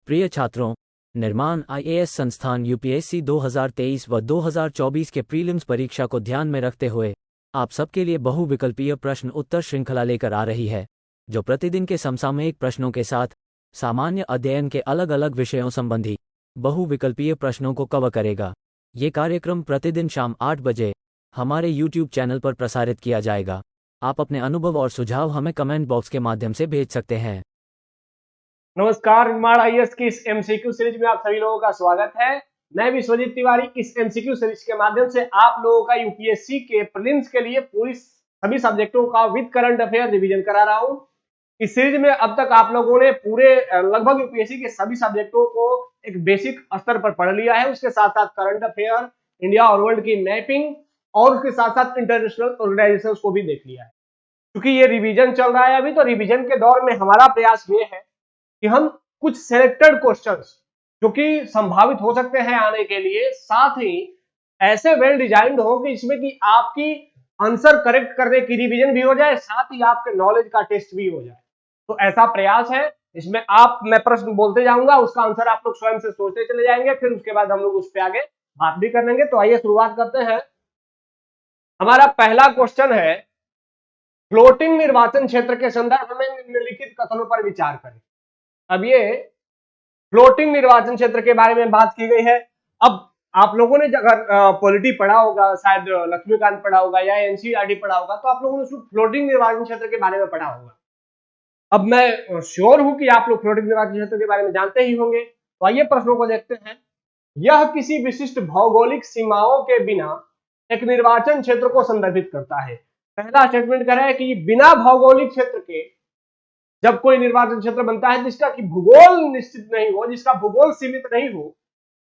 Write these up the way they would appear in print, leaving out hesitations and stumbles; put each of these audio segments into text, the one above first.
प्रिय छात्रों, निर्माण आईएएस संस्थान यूपीएससी 2023 व 2024 के प्रीलिम्स परीक्षा को ध्यान में रखते हुए आप सबके लिए बहुविकल्पीय प्रश्न उत्तर श्रृंखला लेकर आ रही है, जो प्रतिदिन के समसामयिक प्रश्नों के साथ सामान्य अध्ययन के अलग अलग विषयों संबंधी बहुविकल्पीय प्रश्नों को कवर करेगा। ये कार्यक्रम प्रतिदिन शाम 8 बजे हमारे यूट्यूब चैनल पर प्रसारित किया जाएगा। आप अपने अनुभव और सुझाव हमें कमेंट बॉक्स के माध्यम से भेज सकते हैं। नमस्कार, निर्माण आईएएस की इस एमसीक्यू सीरीज में आप सभी लोगों का स्वागत है। मैं विश्वजीत तिवारी इस एमसीक्यू सीरीज के माध्यम से आप लोगों का यूपीएससी के प्रीलिम्स के लिए पूरी सभी सब्जेक्टों का विद करंट अफेयर रिवीजन करा रहा हूं। इस सीरीज में अब तक आप लोगों ने पूरे लगभग यूपीएससी के सभी सब्जेक्टों को एक बेसिक स्तर पर पढ़ लिया है। उसके साथ साथ करंट अफेयर, इंडिया और वर्ल्ड की मैपिंग और उसके साथ साथ इंटरनेशनल ऑर्गेनाइजेशंस को भी देख लिया है। क्योंकि ये रिवीजन चल रहा है अभी, तो रिवीजन के दौर में हमारा प्रयास ये है कि हम कुछ सिलेक्टेड क्वेश्चंस जो कि संभावित हो सकते हैं आने के लिए, साथ ही ऐसे वेल डिजाइंड हो कि इसमें कि आपकी आंसर करेक्ट करने की रिवीजन भी हो जाए, साथ ही आपके नॉलेज का टेस्ट भी हो जाए। तो ऐसा प्रयास है। इसमें मैं प्रश्न बोलते जाऊंगा, उसका आंसर आप लोग स्वयं से सोचते चले जाएंगे, फिर उसके बाद हम लोग उस पर आगे बात भी कर लेंगे। तो आइए शुरुआत करते हैं। हमारा पहला क्वेश्चन है, फ्लोटिंग निर्वाचन क्षेत्र के संदर्भ में निम्नलिखित कथनों पर विचार करें। अब ये फ्लोटिंग निर्वाचन क्षेत्र के बारे में बात की गई है। अब आप लोगों ने अगर पॉलिटी पढ़ा होगा, शायद लक्ष्मीकांत पढ़ा होगा या एनसीईआरटी पढ़ा होगा, तो आप लोगों ने उसमें फ्लोटिंग निर्वाचन क्षेत्र के बारे में पढ़ा होगा। अब मैं श्योर हूं कि आप लोग फ्लोटिंग निर्वाचन क्षेत्र के बारे में जानते ही होंगे। तो आइए प्रश्नों को देखते हैं। यह किसी विशिष्ट भौगोलिक सीमाओं के बिना एक निर्वाचन क्षेत्र को संदर्भित करता है। पहला स्टेटमेंट कह रहा है कि बिना भौगोलिक क्षेत्र के जब कोई निर्वाचन क्षेत्र बनता है जिसका कि भूगोल निश्चित नहीं हो, जिसका भूगोल सीमित नहीं हो,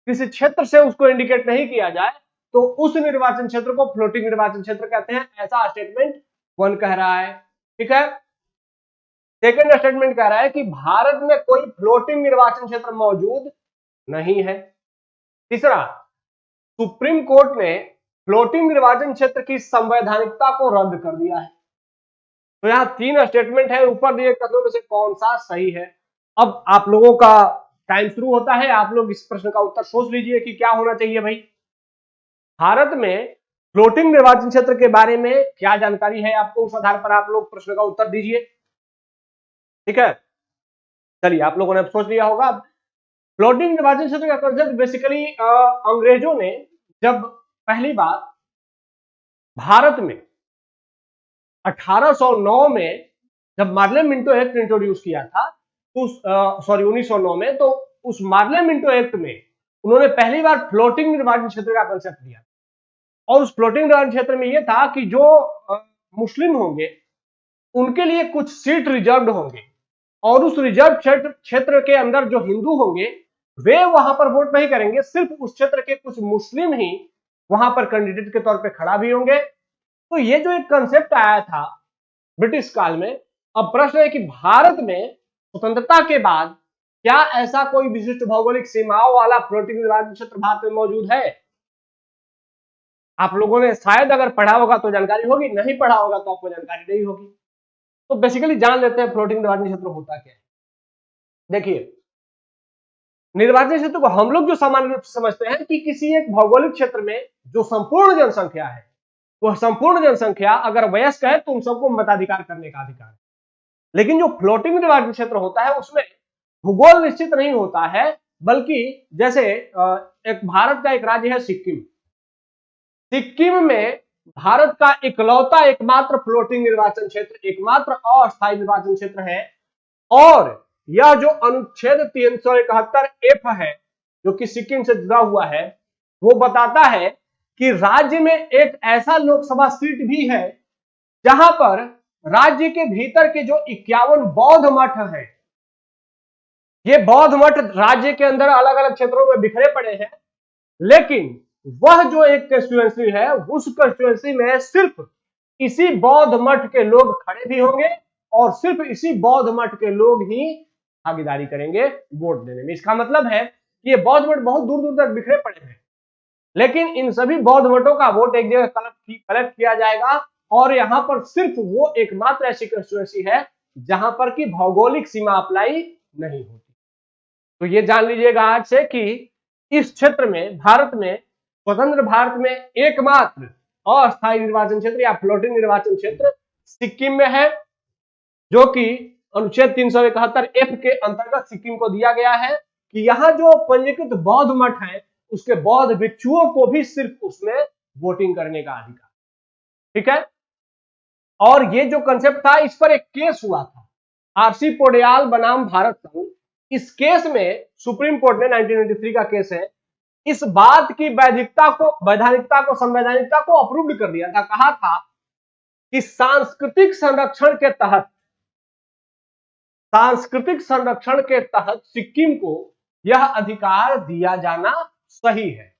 किसी क्षेत्र से उसको इंडिकेट नहीं किया जाए, तो उस निर्वाचन क्षेत्र को फ्लोटिंग निर्वाचन क्षेत्र कहते हैं। ऐसा स्टेटमेंट 1 कह रहा है। ठीक है। सेकंड स्टेटमेंट कह रहा है कि भारत में कोई फ्लोटिंग निर्वाचन क्षेत्र मौजूद नहीं है। तीसरा, सुप्रीम कोर्ट ने फ्लोटिंग निर्वाचन क्षेत्र की संवैधानिकता को रद्द कर दिया है। तो यहां 3 स्टेटमेंट है। ऊपर दिए कथनों में से कौन सा सही है? अब आप लोगों का टाइम शुरू होता है। आप लोग इस प्रश्न का उत्तर सोच लीजिए कि क्या होना चाहिए भाई। भारत में फ्लोटिंग निर्वाचन क्षेत्र के बारे में क्या जानकारी है आपको, उस आधार पर आप लोग प्रश्न का उत्तर दीजिए। ठीक है, चलिए आप लोगों ने सोच लिया होगा। फ्लोटिंग निर्वाचन क्षेत्र का कंसेप्ट बेसिकली अंग्रेजों ने जब पहली बार भारत में 1809 में जब मार्ले मिंटो एक्ट इंट्रोड्यूस किया था, तो 1909 में, तो उस मार्ले मिंटो एक्ट में उन्होंने पहली बार फ्लोटिंग निर्वाचन क्षेत्र का कंसेप्ट दिया। और उस फ्लोटिंग निर्वाचन क्षेत्र में यह था कि जो मुस्लिम होंगे उनके लिए कुछ सीट रिजर्व्ड होंगे, और उस रिजर्व क्षेत्र के अंदर जो हिंदू होंगे वे वहां पर वोट नहीं करेंगे, सिर्फ उस क्षेत्र के कुछ मुस्लिम ही वहां पर कैंडिडेट के तौर पे खड़ा भी होंगे। तो ये जो एक कंसेप्ट आया था ब्रिटिश काल में, अब प्रश्न है कि भारत में स्वतंत्रता के बाद क्या ऐसा कोई विशिष्ट भौगोलिक सीमाओं वाला फ्लोटिंग निर्वाचन क्षेत्र भारत में मौजूद है? आप लोगों ने शायद अगर पढ़ा होगा तो जानकारी होगी, नहीं पढ़ा होगा तो आपको जानकारी नहीं होगी। तो बेसिकली जान लेते हैं फ्लोटिंग निर्वाचन क्षेत्र होता क्या है। देखिए, निर्वाचन क्षेत्र को हम लोग जो सामान्य रूप से समझते हैं कि किसी एक भौगोलिक क्षेत्र में जो संपूर्ण जनसंख्या है, वह संपूर्ण जनसंख्या अगर वयस्क है तो उन सबको मताधिकार करने का अधिकार है। लेकिन जो फ्लोटिंग निर्वाचन क्षेत्र होता है उसमें भूगोल निश्चित नहीं होता है, बल्कि जैसे एक भारत का एक राज्य है सिक्किम। सिक्किम में भारत का इकलौता एकमात्र फ्लोटिंग निर्वाचन क्षेत्र, एकमात्र अस्थायी निर्वाचन क्षेत्र है। और यह जो अनुच्छेद 371F है जो कि सिक्किम से जुड़ा हुआ है, वो बताता है कि राज्य में एक ऐसा लोकसभा सीट भी है जहां पर राज्य के भीतर के जो 51 बौद्ध मठ हैं, ये बौद्ध मठ राज्य के अंदर अलग अलग क्षेत्रों में बिखरे पड़े हैं, लेकिन वह जो एक कंस्टिट्यूएंसी है, उस कंस्टिट्यूएंसी में सिर्फ इसी बौद्ध मठ के लोग खड़े भी होंगे और सिर्फ इसी बौद्ध मठ के लोग ही भागीदारी करेंगे वोट देने में। इसका मतलब है कि ये बौद्ध मठ बहुत दूर दूर तक बिखरे पड़े हैं, लेकिन इन सभी बौद्ध मठों का वोट एक जगह कलेक्ट किया जाएगा, और यहां पर सिर्फ वो एकमात्र ऐसी कंस्टिट्यूएंसी है जहां पर की भौगोलिक सीमा अप्लाई नहीं होती। तो ये जान लीजिएगा आज से कि इस क्षेत्र में, भारत में, स्वतंत्र भारत में एकमात्र अस्थायी निर्वाचन क्षेत्र या फ्लोटिंग निर्वाचन क्षेत्र सिक्किम में है, जो कि अनुच्छेद 371 F के अंतर्गत सिक्किम को दिया गया है कि यहाँ जो पंजीकृत बौद्ध मठ है उसके बौद्ध भिक्षुओं को भी सिर्फ उसमें वोटिंग करने का अधिकार। ठीक है, और ये जो कंसेप्ट था, इस पर एक केस हुआ था, आरसी पोडयाल बनाम भारत संघ। इस केस में सुप्रीम कोर्ट ने 1993 का केस है, इस बात की वैधानिकता को संवैधानिकता को अप्रूव कर दिया था। कहा था कि सांस्कृतिक संरक्षण के तहत सिक्किम को यह अधिकार दिया जाना सही है।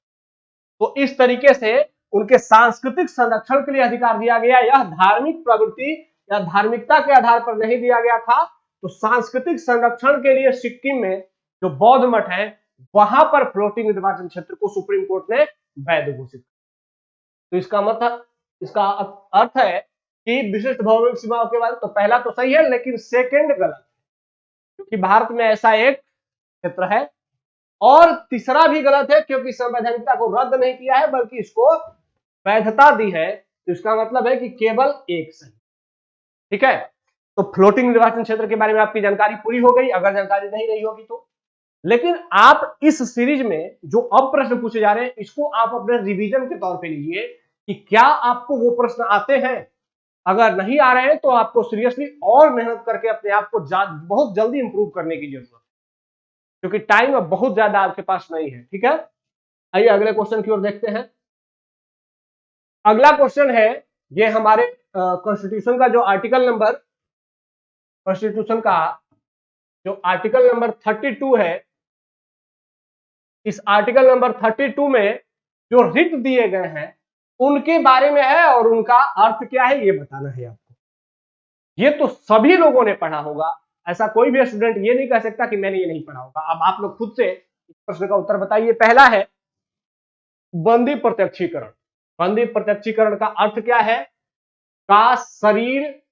तो इस तरीके से उनके सांस्कृतिक संरक्षण के लिए अधिकार दिया गया। यह धार्मिक प्रवृत्ति या धार्मिकता के आधार पर नहीं दिया गया था। तो सांस्कृतिक संरक्षण के लिए सिक्किम में जो बौद्ध मठ है वहां पर फ्लोटिंग निर्वाचन क्षेत्र को सुप्रीम कोर्ट ने वैध घोषित किया। तो इसका अर्थ है कि विशिष्ट भौगोलिक सीमाओं के बाद, तो पहला तो सही है लेकिन सेकंड गलत है, क्योंकि भारत में ऐसा एक क्षेत्र है। और तीसरा भी गलत है, क्योंकि संवैधानिकता को रद्द नहीं किया है बल्कि इसको वैधता दी है। तो इसका मतलब है कि केवल एक सही। ठीक है, तो फ्लोटिंग निर्वाचन क्षेत्र के बारे में आपकी जानकारी पूरी हो गई, अगर जानकारी नहीं रही होगी तो। लेकिन आप इस सीरीज में जो अब प्रश्न पूछे जा रहे हैं इसको आप अपने रिवीजन के तौर पे लीजिए कि क्या आपको वो प्रश्न आते हैं। अगर नहीं आ रहे हैं तो आपको सीरियसली और मेहनत करके अपने आप को बहुत जल्दी इंप्रूव करने की जरूरत है, क्योंकि टाइम अब बहुत ज्यादा आपके पास नहीं है। ठीक है, आइए अगले क्वेश्चन की ओर देखते हैं। अगला क्वेश्चन है, ये हमारे कॉन्स्टिट्यूशन का जो आर्टिकल नंबर 32 है, इस आर्टिकल नंबर 32 में जो रिट दिए गए हैं उनके बारे में है और उनका अर्थ क्या है ये बताना है आपको। ये तो सभी लोगों ने पढ़ा होगा, ऐसा कोई भी स्टूडेंट ये नहीं कह सकता कि मैंने ये नहीं पढ़ा होगा। अब आप लोग खुद से इस प्रश्न का उत्तर बताइए। पहला है बंदी प्रत्यक्षीकरण। बंदी प्रत्यक्षीकरण का अर्थ क्या है? का शरीर,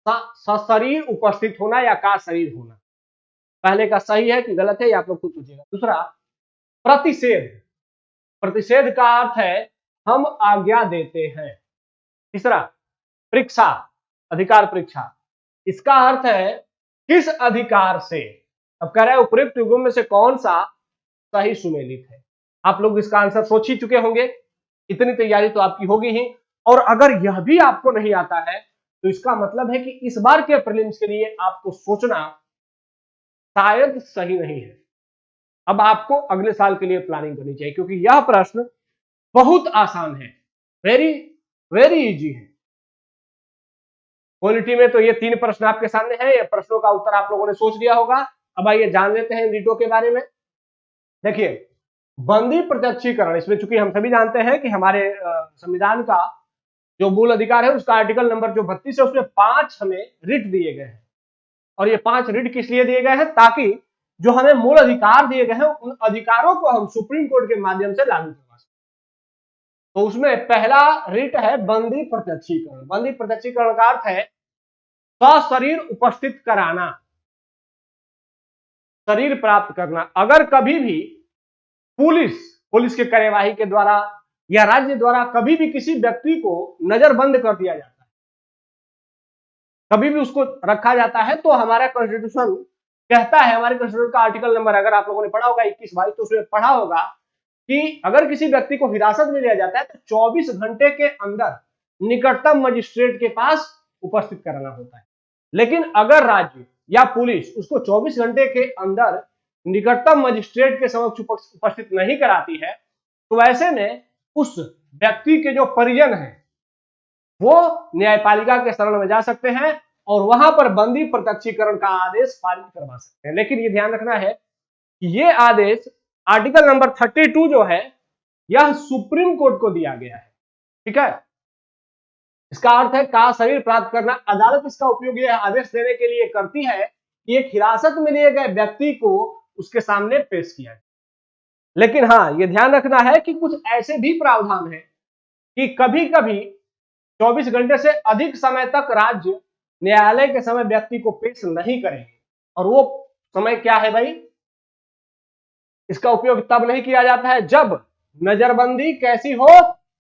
सशरीर उपस्थित होना या का शरीर होना। पहले का सही है कि गलत है ये आप लोग खुद पूछिएगा। दूसरा प्रतिषेध। प्रतिषेध का अर्थ है हम आज्ञा देते हैं। तीसरा परीक्षा, अधिकार परीक्षा, इसका अर्थ है किस अधिकार से। अब कह रहा है उपयुक्त युगों में से कौन सा सही सुमेलित है। आप लोग इसका आंसर सोच ही चुके होंगे, इतनी तैयारी तो आपकी होगी ही। और अगर यह भी आपको नहीं आता है तो इसका मतलब है कि इस बार के प्रीलिम्स के लिए आपको सोचना शायद सही नहीं है। अब आपको अगले साल के लिए प्लानिंग करनी चाहिए, क्योंकि यह प्रश्न बहुत आसान है, वेरी वेरी इजी है। पॉलिटी में तो ये 3 प्रश्न आपके सामने हैं, ये प्रश्नों का उत्तर आप लोगों ने सोच लिया होगा। अब आइए जान लेते हैं रिटों के बारे में। देखिए बंदी प्रत्यक्षीकरण, इसमें चूंकि हम सभी जानते हैं कि हमारे संविधान का जो मूल अधिकार है उसका आर्टिकल नंबर जो 32 है उसमें 5 हमें रिट दिए गए हैं। और ये 5 रिट किस लिए दिए गए हैं? ताकि जो हमें मूल अधिकार दिए गए हैं उन अधिकारों को हम सुप्रीम कोर्ट के माध्यम से लागू करवा सकें। तो उसमें पहला रिट है बंदी प्रत्यक्षीकरण। बंदी प्रत्यक्षीकरण का अर्थ है सशरीर उपस्थित कराना, शरीर प्राप्त करना। अगर कभी भी पुलिस के कार्यवाही के द्वारा या राज्य द्वारा कभी भी किसी व्यक्ति को नजरबंद कर दिया जाता है, कभी भी उसको रखा जाता है, तो हमारा कॉन्स्टिट्यूशन कहता है, हमारे कॉन्स्टिट्यूशन का आर्टिकल नंबर अगर आप लोगों ने पढ़ा होगा 21-22, तो उसमें पढ़ा होगा कि अगर किसी व्यक्ति को हिरासत में लिया जाता है तो 24 घंटे के अंदर निकटतम मजिस्ट्रेट के पास उपस्थित कराना होता है। लेकिन अगर राज्य या पुलिस उसको 24 घंटे के अंदर निकटतम मजिस्ट्रेट के समक्ष उपस्थित नहीं कराती है, तो ऐसे में उस व्यक्ति के जो परिजन हैं वो न्यायपालिका के शरण में जा सकते हैं और वहां पर बंदी प्रत्यक्षीकरण का आदेश पारित करवा सकते हैं। लेकिन ये ध्यान रखना है कि ये आदेश आर्टिकल नंबर 32 जो है यह सुप्रीम कोर्ट को दिया गया है। ठीक है, इसका अर्थ है का शरीर प्राप्त करना। अदालत इसका उपयोग यह आदेश देने के लिए करती है कि एक हिरासत में लिए गए व्यक्ति को उसके सामने पेश किया जाए। लेकिन हाँ, यह ध्यान रखना है कि कुछ ऐसे भी प्रावधान है कि कभी कभी 24 घंटे से अधिक समय तक राज्य न्यायालय के समय व्यक्ति को पेश नहीं करेंगे। और वो समय क्या है भाई? इसका उपयोग तब नहीं किया जाता है जब नजरबंदी कैसी हो,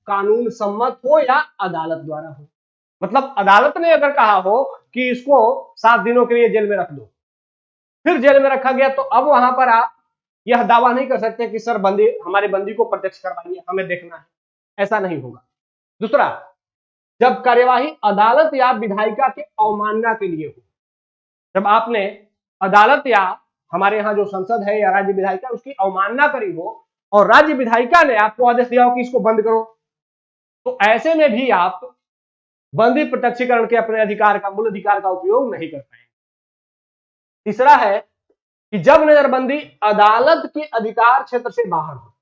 कानून सम्मत हो या अदालत द्वारा हो। मतलब अदालत ने अगर कहा हो कि इसको 7 दिनों के लिए जेल में रख दो, फिर जेल में रखा गया, तो अब वहां पर आप यह दावा नहीं कर सकते कि सर बंदी, हमारे बंदी को प्रत्यक्ष करवाइए, हमें देखना है, ऐसा नहीं होगा। दूसरा, जब कार्यवाही अदालत या विधायिका के अवमानना के लिए हो, जब आपने अदालत या हमारे यहाँ जो संसद है या राज्य विधायिका उसकी अवमानना करी हो और राज्य विधायिका ने आपको आदेश दिया हो कि इसको बंद करो, तो ऐसे में भी आप बंदी प्रत्यक्षीकरण के अपने अधिकार का, मूल अधिकार का उपयोग नहीं कर पाएंगे। तीसरा है कि जब नजरबंदी अदालत के अधिकार क्षेत्र से बाहर हो।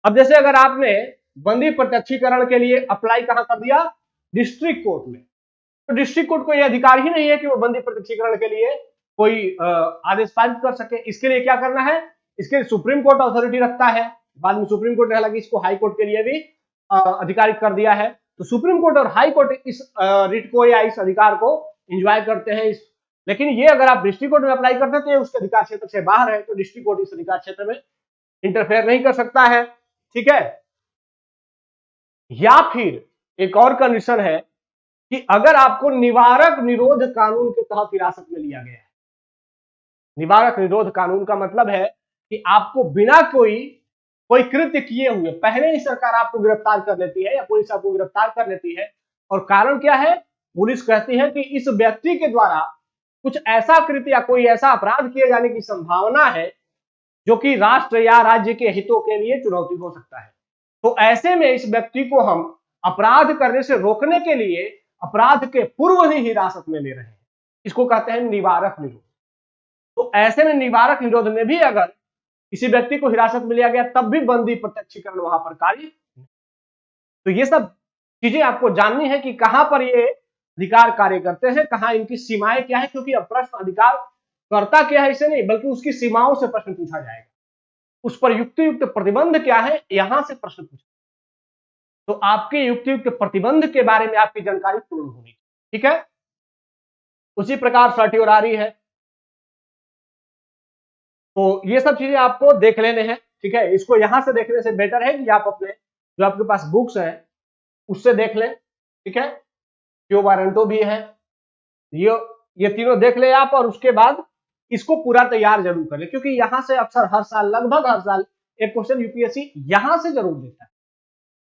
अब जैसे अगर आपने बंदी प्रत्यक्षीकरण के लिए अप्लाई कहां कर दिया, डिस्ट्रिक्ट कोर्ट में, तो डिस्ट्रिक्ट कोर्ट को यह अधिकार ही नहीं है कि वो बंदी प्रत्यक्षीकरण के लिए कोई आदेश पारित कर सके। इसके लिए क्या करना है, इसके लिए सुप्रीम कोर्ट अथॉरिटी रखता है। बाद में सुप्रीम कोर्ट ने हालांकि इसको हाई कोर्ट के लिए भी अधिकारित कर दिया है। तो सुप्रीम कोर्ट और हाई कोर्ट इस रिट को या इस अधिकार को एंजॉय करते हैं। लेकिन ये अगर आप डिस्ट्रिक्ट कोर्ट में अप्लाई करते हैं तो ये उसके अधिकार क्षेत्र से बाहर है, तो डिस्ट्रिक्ट कोर्ट इस अधिकार क्षेत्र में इंटरफेयर नहीं कर सकता है। ठीक है। या फिर एक और कंडीशन है कि अगर आपको निवारक निरोध कानून के तहत हिरासत में लिया गया है। निवारक निरोध कानून का मतलब है कि आपको बिना कोई कृत्य किए हुए पहले ही सरकार आपको गिरफ्तार कर लेती है या पुलिस आपको गिरफ्तार कर लेती है, और कारण क्या है, पुलिस कहती है कि इस व्यक्ति के द्वारा कुछ ऐसा कृत्य या कोई ऐसा अपराध किए जाने की संभावना है जो कि राष्ट्र या राज्य के हितों के लिए चुनौती हो सकता है। तो ऐसे में इस व्यक्ति को हम अपराध करने से रोकने के लिए अपराध के पूर्व ही हिरासत में ले रहे हैं, इसको कहते हैं निवारक निरोध। तो ऐसे में निवारक निरोध में भी अगर किसी व्यक्ति को हिरासत में लिया गया तब भी बंदी प्रत्यक्षीकरण वहां पर कार्य। तो ये सब चीजें आपको जाननी है कि कहां पर ये अधिकार कार्य करते हैं, कहां इनकी सीमाएं क्या है, क्योंकि अब प्रश्न अधिकार करता क्या है इसे नहीं, बल्कि उसकी सीमाओं से प्रश्न पूछा जाएगा, उस पर युक्त प्रतिबंध क्या है, यहां से प्रश्न पूछा। तो आपके युक्त प्रतिबंध के बारे में आपकी जानकारी पूर्ण होनी। ठीक है। उसी प्रकार सर्टियोरारी है, तो ये सब चीजें आपको देख लेने हैं। ठीक है। इसको यहां से देखने से बेटर है कि आप अपने जो आपके पास बुक्स है उससे देख लें। ठीक है। क्यों वारंटो भी है, ये तीनों देख ले आप, और उसके बाद इसको पूरा तैयार जरूर करें, क्योंकि यहां से अक्सर हर साल, लगभग हर साल एक क्वेश्चन यूपीएससी यहां से जरूर देता है।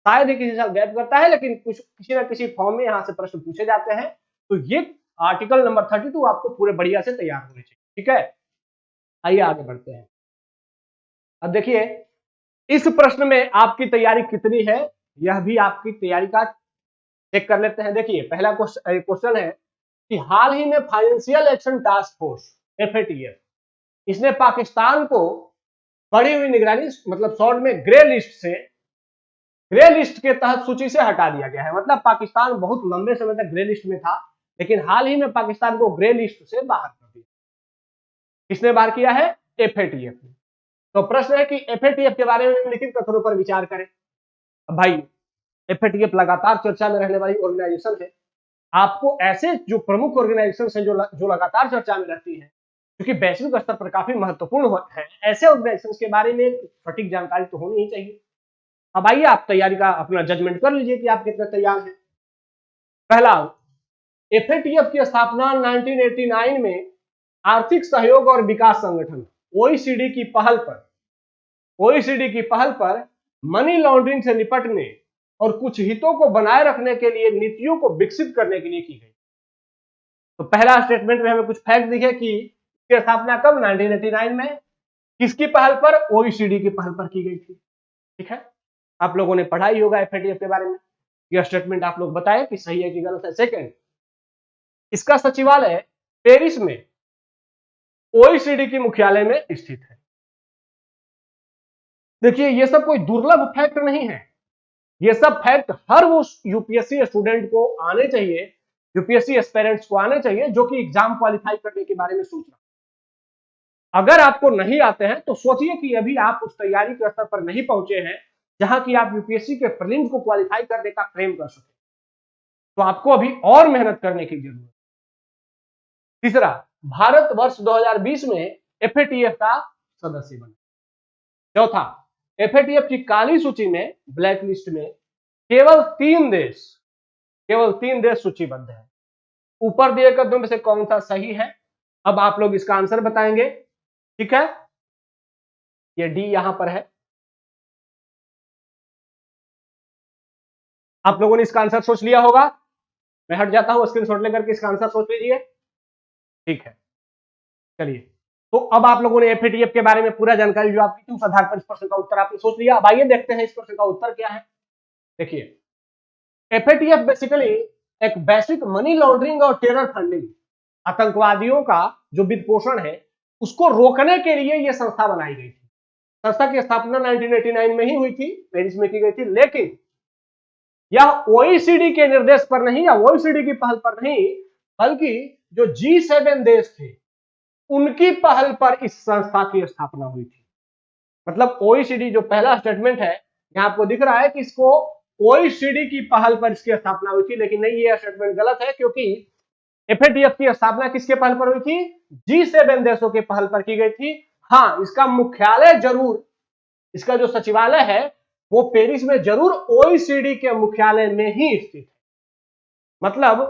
शायद ही किसी साल गैप करता है, लेकिन कुछ किसी ना किसी फॉर्म में यहां से प्रश्न पूछे जाते हैं। तो ये आर्टिकल नंबर 32 आपको पूरे बढ़िया से तैयार होने चाहिए। ठीक है। आइए आगे बढ़ते हैं। अब देखिए इस प्रश्न में आपकी तैयारी कितनी है, यह भी आपकी तैयारी का चेक कर लेते हैं। देखिए पहला क्वेश्चन है कि हाल ही में financial action task force FATF, इसने पाकिस्तान को बढ़ी हुई निगरानी, मतलब शॉर्ट में ग्रे लिस्ट के तहत सूची से हटा दिया गया है। मतलब पाकिस्तान बहुत लंबे समय तक ग्रे लिस्ट में था, लेकिन हाल ही में पाकिस्तान को ग्रे लिस्ट से बाहर कर दिया। किसने बाहर किया है? FATF ने। तो प्रश्न है कि FATF के बारे में निम्नलिखित कथनों पर विचार करें। अब भाई FATF लगातार चर्चा में रहने वाली ऑर्गेनाइजेशन है। आपको ऐसे जो प्रमुख ऑर्गेनाइजेशन है जो लगातार चर्चा में रहती है, क्योंकि वैश्विक स्तर पर काफी महत्वपूर्ण है, ऐसे ऑर्गेनाइजेशन के बारे में सटीक जानकारी तो होनी ही चाहिए। अब आइए आप तैयारी का अपना जजमेंट कर लीजिए कि आप कितने तैयार हैं। पहला, FATF की स्थापना 1989 में आर्थिक सहयोग और विकास संगठन OECD की पहल पर मनी लॉन्ड्रिंग से निपटने और कुछ हितों को बनाए रखने के लिए नीतियों को विकसित करने के लिए की गई। तो पहला स्टेटमेंट में हमें कुछ फैक्ट दिखे कि इसकी स्थापना कब, 1989 में, किसकी पहल पर, OECD की पहल पर की गई थी। ठीक है। आप लोगों ने पढ़ाई होगा FATF के बारे में, यह स्टेटमेंट आप लोग बताएं कि सही है कि गलत है। सेकंड, इसका सचिवालय पेरिस में OECD की मुख्यालय में स्थित है। देखिए ये सब कोई दुर्लभ फैक्ट नहीं है, ये सब फैक्ट हर वो यूपीएससी स्टूडेंट को आने चाहिए, यूपीएससी एस्पिरेंट्स को आने चाहिए जो कि एग्जाम क्वालिफाई करने के बारे में सोच रहे हैं। अगर आपको नहीं आते हैं तो सोचिए कि अभी आप उस तैयारी के स्तर पर नहीं पहुंचे हैं जहां कि आप यूपीएससी के प्रीलिम्स को क्वालिफाई करने का क्लेम कर सके। तो आपको अभी और मेहनत करने की जरूरत है। तीसरा, भारत वर्ष 2020 में FATF का सदस्य बना। चौथा, एफएटीएफ की काली सूची में, ब्लैक लिस्ट में केवल 3 देश सूचीबद्ध है। ऊपर दिए कदमों में से कौन सा सही है? अब आप लोग इसका आंसर बताएंगे, ठीक है। ये डी यहां पर है। आप लोगों ने इसका आंसर सोच लिया होगा। मैं हट जाता हूं, स्क्रीनशॉट लेकर के इसका आंसर सोच लीजिए, ठीक है। चलिए, तो अब आप लोगों ने एफएटीएफ के बारे में पूरा जानकारी जो आपकी थी उस आधार पर इस प्रश्न का उत्तर आपने सोच लिया। अब आइए देखते हैं इस प्रश्न का उत्तर क्या है। देखिए, एफएटीएफ बेसिकली एक वैश्विक मनी लॉन्ड्रिंग और टेरर फंडिंग, आतंकवादियों का जो वित्त पोषण है उसको रोकने के लिए यह संस्था बनाई गई थी। संस्था की स्थापना 1989 में ही हुई थी, पेरिस में की गई थी, लेकिन यह ओईसीडी के निर्देश पर नहीं या ओईसीडी की पहल पर नहीं, बल्कि जो G7 देश थे उनकी पहल पर इस संस्था की स्थापना हुई थी। मतलब ओईसीडी जो पहला स्टेटमेंट है यहां आपको दिख रहा है कि इसको ओईसीडी की पहल पर इसकी स्थापना हुई थी, लेकिन नहीं, यह स्टेटमेंट गलत है, क्योंकि एफएटीएफ की स्थापना किसके पहल पर हुई थी? G7 देशों के पहल पर की गई थी। हाँ, इसका मुख्यालय जरूर, इसका जो सचिवालय है वो पेरिस में जरूर ओईसीडी के मुख्यालय में ही स्थित है। मतलब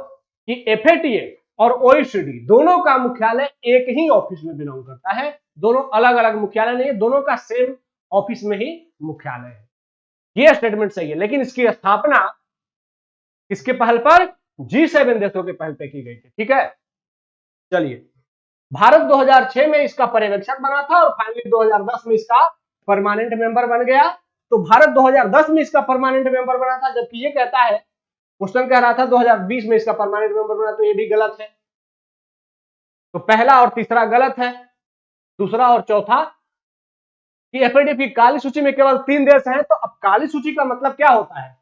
कि एफएटीएफ और ओईसीडी दोनों का मुख्यालय एक ही ऑफिस में बिलोंग करता है, दोनों अलग अलग मुख्यालय नहीं है, दोनों का सेम ऑफिस में ही मुख्यालय है। यह स्टेटमेंट सही है, लेकिन इसकी स्थापना किसके पहल पर? G7 देशों के पहल पर की गई थी, ठीक है। चलिए, भारत 2006 में इसका पर्यवेक्षक बना था और फाइनली 2010 में इसका परमानेंट मेंबर बन गया। तो भारत 2010 में इसका परमानेंट मेंबर बना था, जबकि ये कहता है, क्वेश्चन कह रहा था 2020 में इसका परमानेंट मेंबर बना, तो ये भी गलत है। तो पहला और तीसरा गलत है, दूसरा और चौथा कि एफएटीएफ की काली सूची में केवल 3 देश हैं। तो अब काली सूची का मतलब क्या होता है?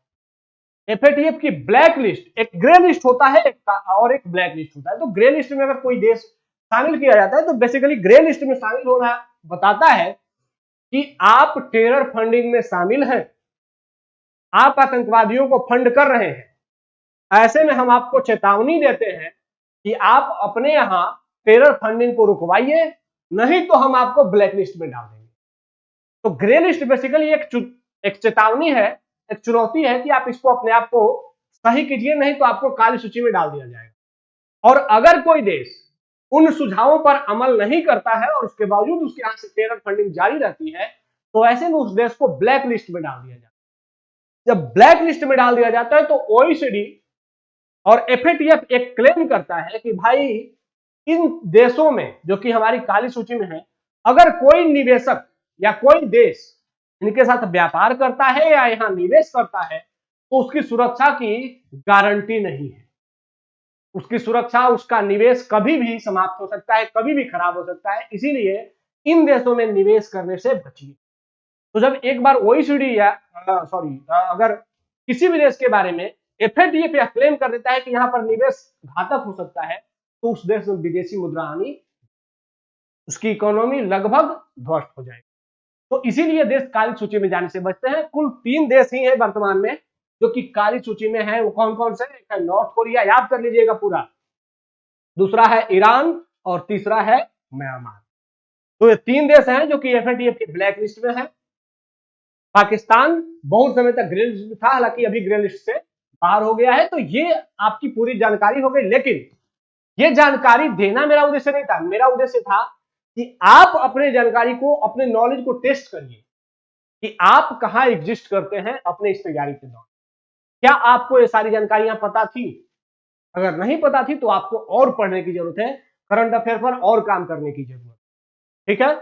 एफएटीएफ की ब्लैक लिस्ट, एक ग्रे लिस्ट होता है और एक ब्लैक लिस्ट होता है। तो ग्रे लिस्ट में अगर कोई देश शामिल किया जाता है तो बेसिकली ग्रे लिस्ट में शामिल होना बताता है कि आप टेरर फंडिंग में शामिल हैं, आप आतंकवादियों को फंड कर रहे हैं। ऐसे में हम आपको चेतावनी देते हैं कि आप अपने यहां टेरर फंडिंग को रुकवाइए, नहीं तो हम आपको ब्लैक लिस्ट में डाल देंगे। तो ग्रे लिस्ट बेसिकली एक चेतावनी है, एक चुनौती है कि आप इसको अपने आप को सही कीजिए, नहीं तो आपको काली सूची में डाल दिया जाएगा। और अगर कोई देश उन सुझावों पर अमल नहीं करता है और उसके बावजूद उसके यहां से टेरर फंडिंग जारी रहती है, तो ऐसे में उस देश को ब्लैक लिस्ट में डाल दिया जाता है। जब ब्लैक लिस्ट में डाल दिया जाता है तो ओईसीडी और एफएटीएफ एक क्लेम करता है कि भाई इन देशों में जो कि हमारी काली सूची में है, अगर कोई निवेशक या कोई देश इनके साथ व्यापार करता है या यहां निवेश करता है तो उसकी सुरक्षा की गारंटी नहीं है। उसकी सुरक्षा, उसका निवेश कभी भी समाप्त हो सकता है, कभी भी खराब हो सकता है। इसीलिए इन देशों में निवेश करने से बचिए। तो जब एक बार ओईसीडी या अगर किसी भी देश के बारे में एफएटीएफ या क्लेम कर देता है कि यहां पर निवेश घातक हो सकता है, तो उस देश में विदेशी मुद्रा आनी, उसकी इकोनॉमी लगभग ध्वस्त हो जाएगी। तो इसीलिए देश काली सूची में जाने से बचते हैं। कुल 3 देश ही है वर्तमान में जो कि काली सूची में है। वो कौन कौन से? एक है नॉर्थ कोरिया, याद कर लीजिएगा पूरा, दूसरा है ईरान और तीसरा है म्यांमार। तो ये 3 देश हैं जो कि एफएटीएफ की ब्लैक लिस्ट में है। पाकिस्तान बहुत समय तक ग्रे लिस्ट में था, हालांकि अभी ग्रे लिस्ट से बाहर हो गया है। तो ये आपकी पूरी जानकारी हो गई, लेकिन ये जानकारी देना मेरा उद्देश्य नहीं था। मेरा उद्देश्य था कि आप अपने जानकारी को, अपने नॉलेज को टेस्ट करिए कि आप कहां एग्जिस्ट करते हैं अपने इस तैयारी के दौरान। क्या आपको ये सारी जानकारियां पता थी? अगर नहीं पता थी तो आपको और पढ़ने की जरूरत है, करंट अफेयर पर और काम करने की जरूरत, ठीक है।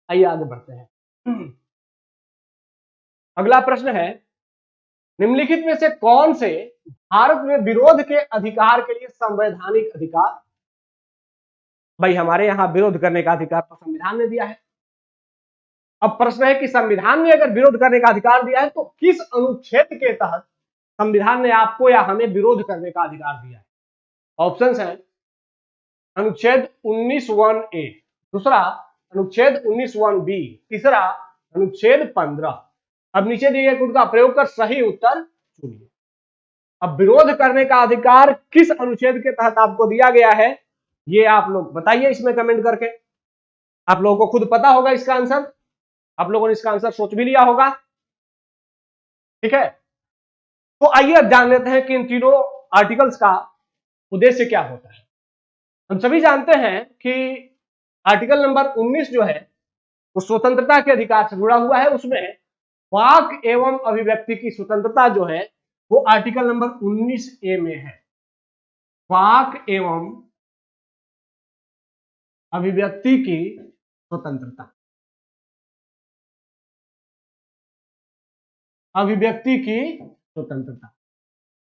आइए आगे बढ़ते हैं। अगला प्रश्न है, निम्नलिखित में से कौन से भारत में विरोध के अधिकार के लिए संवैधानिक अधिकार? भाई हमारे यहां विरोध करने का अधिकार तो संविधान ने दिया है। अब प्रश्न है कि संविधान ने अगर विरोध करने का अधिकार दिया है तो किस अनुच्छेद के तहत संविधान ने आपको या हमें विरोध करने का अधिकार दिया है? ऑप्शंस हैं, अनुच्छेद 19(1)(a), दूसरा अनुच्छेद 19(1)(b), तीसरा अनुच्छेद 15। अब नीचे दिए गए का प्रयोग कर सही उत्तर चुनिए। अब विरोध करने का अधिकार किस अनुच्छेद के तहत आपको दिया गया है, ये आप लोग बताइए इसमें कमेंट करके। आप लोगों को खुद पता होगा इसका आंसर। आप लोगों ने इसका आंसर सोच भी लिया होगा। ठीक है, तो आइए अब जान लेते हैं कि इन तीनों आर्टिकल्स का उद्देश्य क्या होता है। हम सभी जानते हैं कि आर्टिकल नंबर 19 जो है वो स्वतंत्रता के अधिकार से जुड़ा हुआ है। उसमें वाक एवं अभिव्यक्ति की स्वतंत्रता जो है वो आर्टिकल नंबर 19A में है। वाक एवं अभिव्यक्ति की स्वतंत्रता, अभिव्यक्ति की स्वतंत्रता।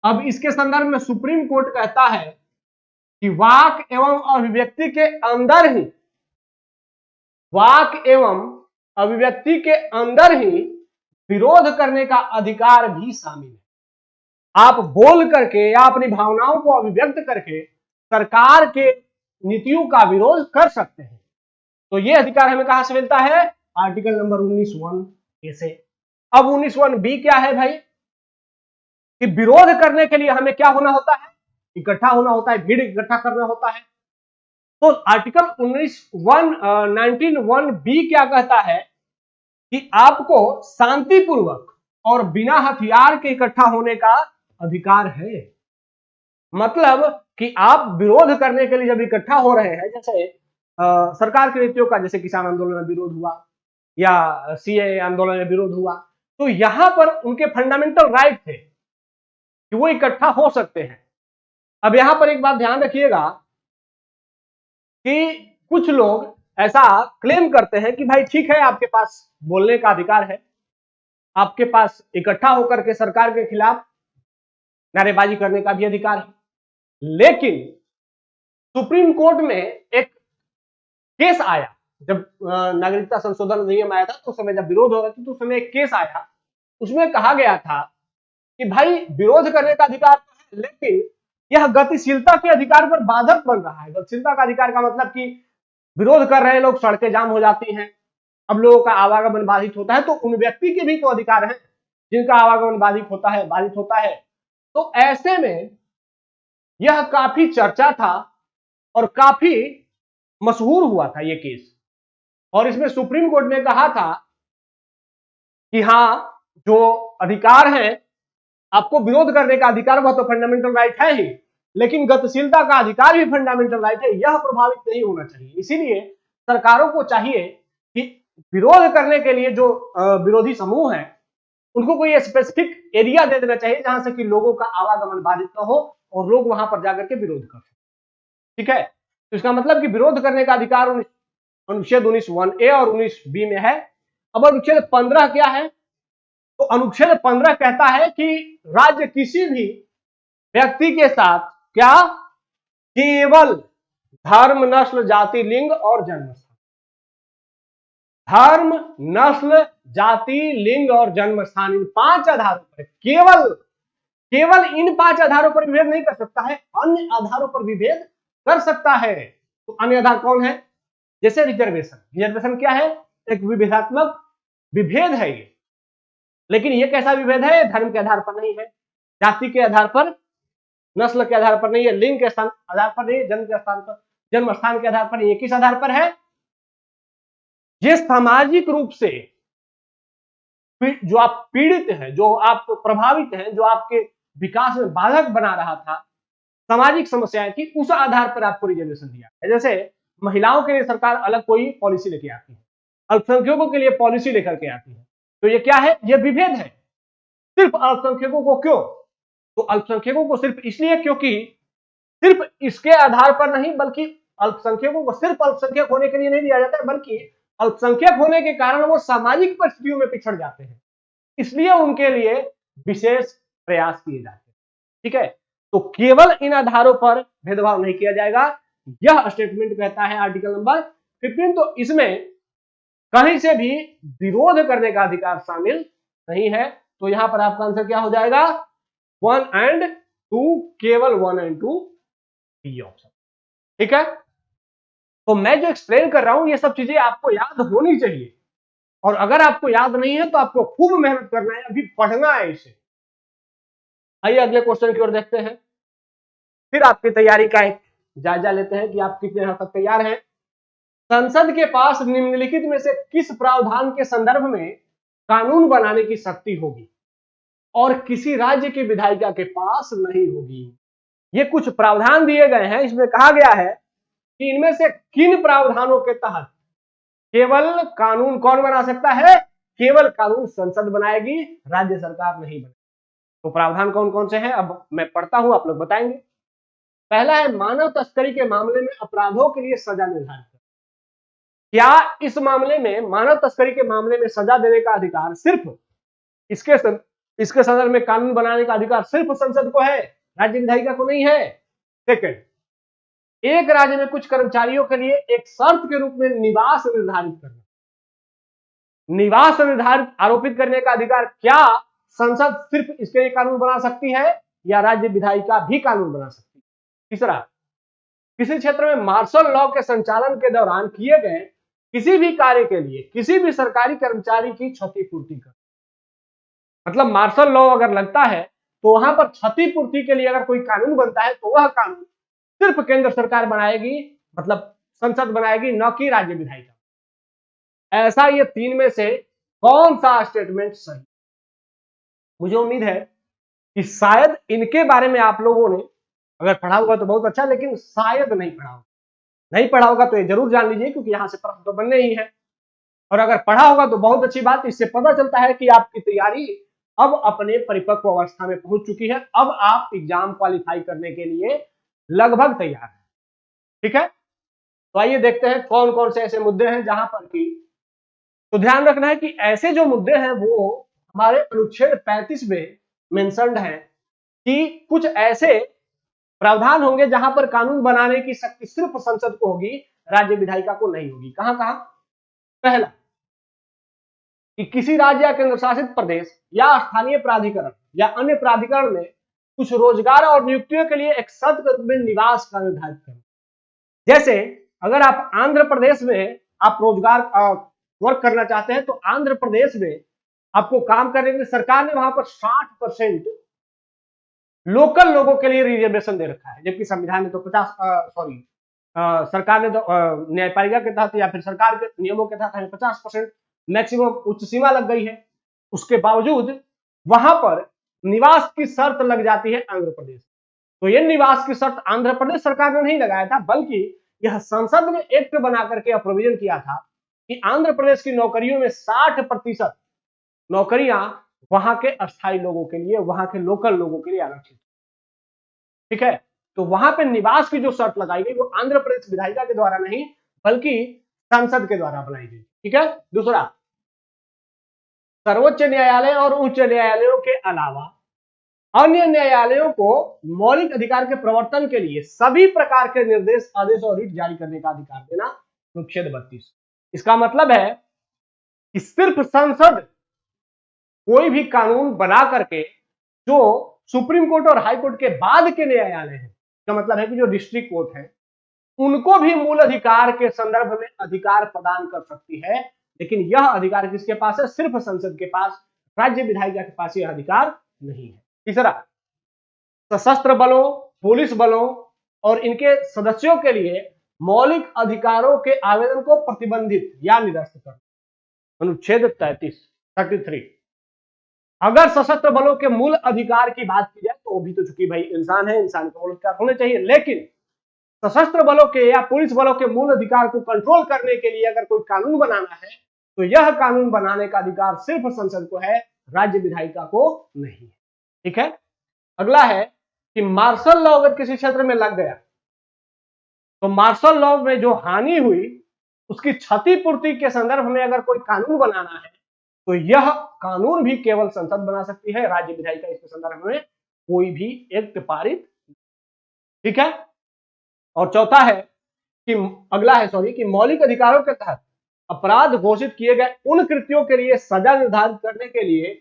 अब इसके संदर्भ में सुप्रीम कोर्ट कहता है कि वाक एवं अभिव्यक्ति के अंदर ही, वाक एवं अभिव्यक्ति के अंदर ही विरोध करने का अधिकार भी शामिल है। आप बोल करके या अपनी भावनाओं को अभिव्यक्त करके सरकार के नीतियों का विरोध कर सकते हैं। तो यह अधिकार हमें कहां से मिलता है? आर्टिकल नंबर 19(1) से। अब 19(1)(b) क्या है भाई? कि विरोध करने के लिए हमें क्या होना होता है? इकट्ठा होना होता है, भीड़ इकट्ठा करना होता है। तो आर्टिकल 19(1)(b) क्या कहता है कि आपको शांतिपूर्वक और बिना हथियार के इकट्ठा होने का अधिकार है। मतलब कि आप विरोध करने के लिए जब इकट्ठा हो रहे हैं, जैसे सरकार की नीतियों का, जैसे किसान आंदोलन में विरोध हुआ या सीएए आंदोलन में विरोध हुआ, तो यहां पर उनके फंडामेंटल राइट थे कि वो इकट्ठा हो सकते हैं। अब यहां पर एक बात ध्यान रखिएगा कि कुछ लोग ऐसा क्लेम करते हैं कि भाई ठीक है, आपके पास बोलने का अधिकार है, आपके पास इकट्ठा होकर के सरकार के खिलाफ नारेबाजी करने का भी अधिकार है, लेकिन सुप्रीम कोर्ट में एक केस आया जब नागरिकता संशोधन अधिनियम आया था, तो उस समय जब विरोध हो रहा था तो उस समय एक केस आया, उसमें कहा गया था कि भाई विरोध करने का अधिकार है, लेकिन यह गतिशीलता के अधिकार पर बाधक बन रहा है। गतिशीलता का अधिकार का मतलब कि विरोध कर रहे लोग, सड़कें जाम हो जाती हैं, अब लोगों का आवागमन बाधित होता है, तो उन व्यक्ति के भी तो अधिकार हैं जिनका आवागमन बाधित होता है। तो ऐसे में यह काफी चर्चा था और काफी मशहूर हुआ था ये केस, और इसमें सुप्रीम कोर्ट ने कहा था कि हाँ, जो अधिकार है, आपको विरोध करने का अधिकार, वह तो फंडामेंटल राइट है ही, लेकिन गतिशीलता का अधिकार भी फंडामेंटल राइट है, यह प्रभावित नहीं होना चाहिए। इसीलिए सरकारों को चाहिए कि विरोध करने के लिए जो विरोधी समूह है, उनको कोई स्पेसिफिक एरिया दे देना चाहिए जहां से कि लोगों का आवागमन बाधित न हो और लोग वहां पर जाकर के विरोध कर सकें। ठीक है, तो इसका मतलब कि विरोध करने का अधिकार अनुच्छेद 19(1)(a) और 19(b) में है। अब अनुच्छेद 15 क्या है? तो अनुच्छेद 15 कहता है कि राज्य किसी भी व्यक्ति के साथ क्या, केवल धर्म, नस्ल, जाति, लिंग और जन्म स्थान, धर्म, नस्ल, जाति, लिंग और जन्म स्थान, इन 5 आधारों पर, केवल इन 5 आधारों पर विभेद नहीं कर सकता है, अन्य आधारों पर विभेद कर सकता है। तो अन्य आधार कौन है? जैसे रिजर्वेशन क्या है? एक विभेदात्मक विभेद है ये, लेकिन ये कैसा विभेद है? धर्म के आधार पर नहीं है, जाति के आधार पर, नस्ल के आधार पर नहीं है, लिंग के स्थान आधार पर नहीं है, जन्म स्थान के आधार पर नहीं है। किस आधार पर है? ये सामाजिक रूप से जो आप पीड़ित हैं, जो आप प्रभावित हैं, जो आपके विकास में बाधक बना रहा था, सामाजिक समस्याएं थी, उस आधार पर आपको रिजर्वेशन दिया है। जैसे महिलाओं के लिए सरकार अलग कोई पॉलिसी लेके आती है, अल्पसंख्यकों के लिए पॉलिसी लेकर के आती है, तो ये क्या है? ये विभेद है। सिर्फ अल्पसंख्यकों को क्यों? तो अल्पसंख्यकों को सिर्फ इसलिए क्योंकि सिर्फ इसके आधार पर नहीं, बल्कि अल्पसंख्यकों को सिर्फ अल्पसंख्यक होने के लिए नहीं दिया जाता है, बल्कि अल्पसंख्यक होने के कारण वो सामाजिक परिस्थितियों में पिछड़ जाते हैं, इसलिए उनके लिए विशेष प्रयास किए जाते हैं। ठीक है, तो केवल इन आधारों पर भेदभाव नहीं किया जाएगा, यह स्टेटमेंट कहता है आर्टिकल नंबर 15। तो इसमें कहीं से भी विरोध करने का अधिकार शामिल नहीं है। तो यहां पर आपका आंसर क्या हो जाएगा? 1 और 2, केवल 1 और 2 बी ऑप्शन। ठीक है, तो मैं जो एक्सप्लेन कर रहा हूं ये सब चीजें आपको याद होनी चाहिए, और अगर आपको याद नहीं है तो आपको खूब मेहनत करना है, अभी पढ़ना है इसे। आइए अगले क्वेश्चन की ओर देखते हैं, फिर आपकी तैयारी का एक जायजा लेते हैं कि आप कितने हद तक तैयार हैं। संसद के पास निम्नलिखित में से किस प्रावधान के संदर्भ में कानून बनाने की शक्ति होगी और किसी राज्य की विधायिका के पास नहीं होगी। ये कुछ प्रावधान दिए गए हैं, इसमें कहा गया है कि इनमें से किन प्रावधानों के तहत केवल कानून कौन बना सकता है, केवल कानून संसद बनाएगी, राज्य सरकार नहीं बनाएगी। तो प्रावधान कौन कौन से हैं अब मैं पढ़ता हूं, आप लोग बताएंगे। पहला है मानव तस्करी के मामले में अपराधों के लिए सजा निर्धारित करना। क्या इस मामले में मानव तस्करी के मामले में सजा देने का अधिकार सिर्फ इसके संदर्भ में कानून बनाने का अधिकार सिर्फ संसद को है, राज्य विधायिका को नहीं है। सेकंड, एक राज्य में कुछ कर्मचारियों के लिए एक शर्त के रूप में निवास निर्धारित करना। निवास निर्धारित आरोपित करने का अधिकार क्या संसद सिर्फ इसके लिए कानून बना सकती है या राज्य विधायिका भी कानून बना सकती है। तीसरा, किसी क्षेत्र में मार्शल लॉ के संचालन के दौरान किए गए किसी भी कार्य के लिए किसी भी सरकारी कर्मचारी की क्षतिपूर्ति कर, मतलब मार्शल लॉ अगर लगता है तो वहां पर क्षतिपूर्ति के लिए अगर कोई कानून बनता है तो वह कानून सिर्फ केंद्र सरकार बनाएगी, मतलब संसद बनाएगी, न कि राज्य विधायिका। ऐसा ये तीन में से कौन सा स्टेटमेंट सही? मुझे उम्मीद है कि शायद इनके बारे में आप लोगों ने अगर पढ़ा होगा तो बहुत अच्छा, लेकिन शायद नहीं पढ़ा होगा। नहीं पढ़ा होगा तो ये जरूर जान लीजिए, क्योंकि यहां से प्रश्न तो बनने ही है। और अगर पढ़ा होगा तो बहुत अच्छी बात, इससे पता चलता है कि आपकी तैयारी अब अपने परिपक्व अवस्था में पहुंच चुकी है। अब आप एग्जाम क्वालिफाई करने के लिए लगभग तैयार है। ठीक है, तो आइए देखते हैं कौन कौन से ऐसे मुद्दे हैं जहां पर कि, तो ध्यान रखना है कि ऐसे जो मुद्दे हैं वो हमारे अनुच्छेद 35 में मेंशन्ड है कि कुछ ऐसे प्रावधान होंगे जहां पर कानून बनाने की शक्ति सिर्फ संसद को होगी, राज्य विधायिका को नहीं होगी। कहां कहां? पहला, कि किसी राज्य या केंद्र शासित प्रदेश या स्थानीय प्राधिकरण या अन्य प्राधिकरण में कुछ रोजगार और नियुक्तियों के लिए एक शर्त के रूप में निवास का निर्धारित करना। जैसे अगर आप आंध्र प्रदेश में आप रोजगार वर्क करना चाहते हैं तो आंध्र प्रदेश में आपको काम करने के लिए सरकार ने वहां पर 60% लोकल लोगों के लिए रिजर्वेशन दे रखा है, जबकि संविधान ने तो 50 सरकार ने तो न्यायपालिका के तहत या फिर सरकार के नियमों के तहत हमें 50% मैक्सिमम उच्च सीमा लग गई है। उसके बावजूद वहां पर निवास की शर्त लग जाती है आंध्र प्रदेश। तो यह निवास की शर्त आंध्र प्रदेश सरकार ने नहीं लगाया था, बल्कि यह संसद ने एक्ट बना करके प्रोविजन किया था कि आंध्र प्रदेश की नौकरियों में 60% नौकरियां वहां के अस्थायी लोगों के लिए, वहां के लोकल लोगों के लिए आरक्षित। ठीक है, तो वहां पे निवास की जो शर्त लगाई गई वो आंध्र प्रदेश विधायिका के द्वारा नहीं बल्कि संसद के द्वारा बनाई गई। ठीक है। दूसरा, सर्वोच्च न्यायालय और उच्च न्यायालयों के अलावा अन्य न्यायालयों को मौलिक अधिकार के प्रवर्तन के लिए सभी प्रकार के निर्देश, आदेश और रिट जारी करने का अधिकार देना, अनुच्छेद 32। इसका मतलब है कि सिर्फ संसद कोई भी कानून बना करके जो सुप्रीम कोर्ट और हाई कोर्ट के बाद के न्यायालय हैं, इसका मतलब है कि जो डिस्ट्रिक्ट कोर्ट है, उनको भी मूल अधिकार के संदर्भ में अधिकार प्रदान कर सकती है। लेकिन यह अधिकार किसके पास है? सिर्फ संसद के पास, राज्य विधायिका के पास यह अधिकार नहीं है। तीसरा, सशस्त्र बलों, पुलिस बलों और इनके सदस्यों के लिए मौलिक अधिकारों के आवेदन को प्रतिबंधित या निरस्त करना, अनुच्छेद 33। अगर सशस्त्र बलों के मूल अधिकार की बात की जाए तो वो भी तो चूंकि भाई इंसान है, इंसान को मूल अधिकार होने चाहिए, लेकिन सशस्त्र बलों के या पुलिस बलों के मूल अधिकार को कंट्रोल करने के लिए अगर कोई कानून बनाना है तो यह कानून बनाने का अधिकार सिर्फ संसद को है, राज्य विधायिका को नहीं है। ठीक है। अगला है कि मार्शल लॉ अगर किसी क्षेत्र में लग गया तो मार्शल लॉ में जो हानि हुई उसकी क्षतिपूर्ति के संदर्भ में अगर कोई कानून बनाना है तो यह कानून भी केवल संसद बना सकती है, राज्य विधायिका इसके संदर्भ में कोई भी एक्ट पारित। ठीक है। और चौथा है कि अगला है कि मौलिक अधिकारों के तहत अपराध घोषित किए गए उन कृत्यों के लिए सजा निर्धारित करने के लिए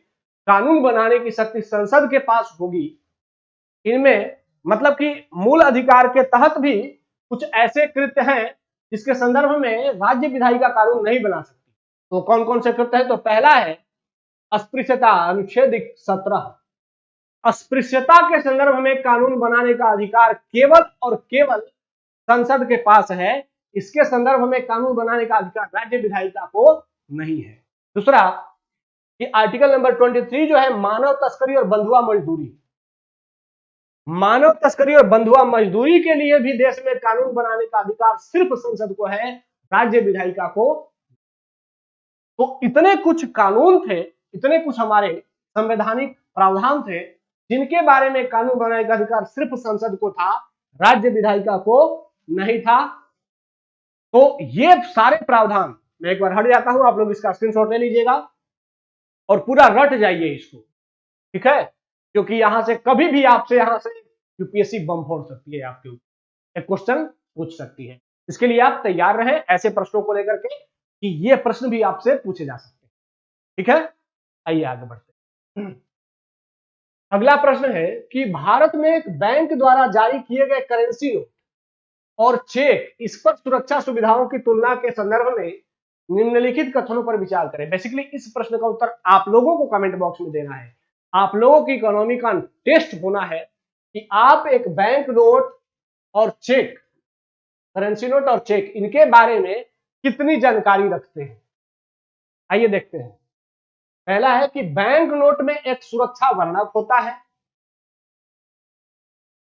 कानून बनाने की शक्ति संसद के पास होगी। इनमें मतलब कि मूल अधिकार के तहत भी कुछ ऐसे कृत्य हैं जिसके संदर्भ में राज्य विधायिका कानून नहीं बना सकती। तो कौन कौन से कृत्य है? तो पहला है अस्पृश्यता, अनुच्छेद 17। अस्पृश्यता के संदर्भ में कानून बनाने का अधिकार केवल और केवल संसद के पास है, इसके संदर्भ में कानून बनाने का अधिकार राज्य विधायिका को नहीं है। दूसरा, ये आर्टिकल नंबर 23 जो है मानव तस्करी और बंधुआ मजदूरी, मानव तस्करी और बंधुआ मजदूरी के लिए भी देश में कानून बनाने का अधिकार सिर्फ संसद को है, राज्य विधायिका को। तो इतने कुछ कानून थे, इतने कुछ हमारे संवैधानिक प्रावधान थे जिनके बारे में कानून बनाने का अधिकार सिर्फ संसद को था, राज्य विधायिका को नहीं था। तो ये सारे प्रावधान, मैं एक बार हट जाता हूं, आप लोग इसका स्क्रीनशॉट ले लीजिएगा और पूरा रट जाइए इसको, ठीक है, क्योंकि यहां से कभी भी आपसे यहां से यूपीएससी बम फोड़ सकती है, आपके ऊपर एक क्वेश्चन पूछ सकती है। इसके लिए आप तैयार रहें ऐसे प्रश्नों को लेकर के कि ये प्रश्न भी आपसे पूछे जा सकते हैं, ठीक है। आइए आगे बढ़ते हैं। अगला प्रश्न है कि भारत में एक बैंक द्वारा जारी किए गए करेंसी नोट और चेक, इस पर सुरक्षा सुविधाओं की तुलना के संदर्भ में निम्नलिखित कथनों पर विचार करें। बेसिकली इस प्रश्न का उत्तर आप लोगों को कमेंट बॉक्स में देना है। आप लोगों की इकोनॉमी का टेस्ट होना है कि आप एक बैंक नोट और चेक, करेंसी नोट और चेक, इनके बारे में कितनी जानकारी रखते हैं। आइए देखते हैं। पहला है कि बैंक नोट में एक सुरक्षा वर्णक होता है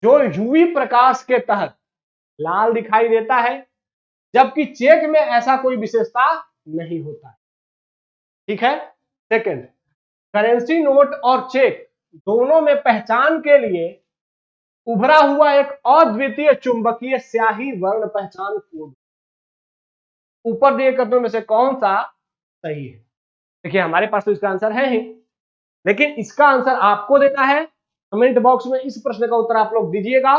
जो यूवी प्रकाश के तहत लाल दिखाई देता है, जबकि चेक में ऐसा कोई विशेषता नहीं होता है, ठीक है। सेकंड, करेंसी नोट और चेक दोनों में पहचान के लिए उभरा हुआ एक अद्वितीय चुंबकीय स्याही वर्ण पहचान कोड, ऊपर दिए कथनों में से कौन सा सही है। देखिए हमारे पास तो इसका आंसर है ही, लेकिन इसका आंसर आपको देना है। कमेंट बॉक्स में इस प्रश्न का उत्तर आप लोग दीजिएगा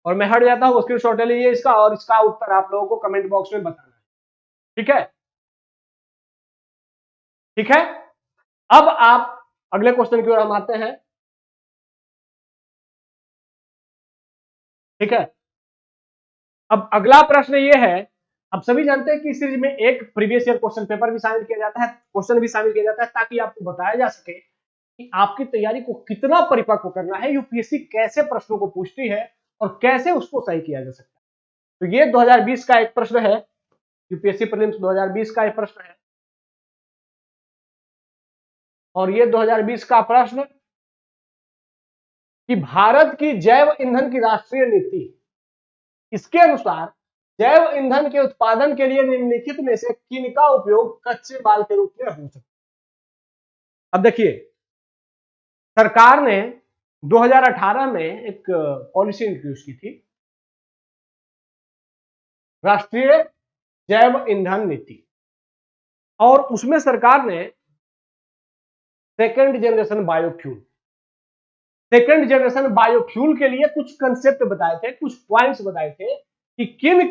और मैं हट जाता हूं, स्क्रीनशॉट ले लीजिए इसका और इसका उत्तर आप लोगों को कमेंट बॉक्स में बताना है, ठीक है, ठीक है। अब आप अगले क्वेश्चन की ओर हम आते हैं, ठीक है। अब अगला प्रश्न ये है, अब सभी जानते हैं कि इस सीरीज में एक प्रीवियस ईयर क्वेश्चन पेपर भी शामिल किया जाता है, क्वेश्चन भी शामिल किया जाता है, ताकि आपको बताया जा सके कि आपकी तैयारी को कितना परिपक्व करना है, यूपीएससी कैसे प्रश्नों को पूछती है और कैसे उसको सही किया जा सकता है। तो ये 2020 का एक प्रश्न है, यूपीएससी प्रीलिम्स 2020 का एक प्रश्न है, और ये 2020 का प्रश्न कि भारत की जैव ईंधन की राष्ट्रीय नीति, इसके अनुसार जैव ईंधन के उत्पादन के लिए निम्नलिखित में से किनका उपयोग कच्चे माल के रूप में हो सकता है। अब देखिए, सरकार ने 2018 में एक पॉलिसी इंट्रोड्यूस की थी, राष्ट्रीय जैव ईंधन नीति, और उसमें सरकार ने second generation biofuel, second generation biofuel के लिए कुछ कंसेप्ट बताए थे, कुछ पॉइंट्स बताए थे कि किन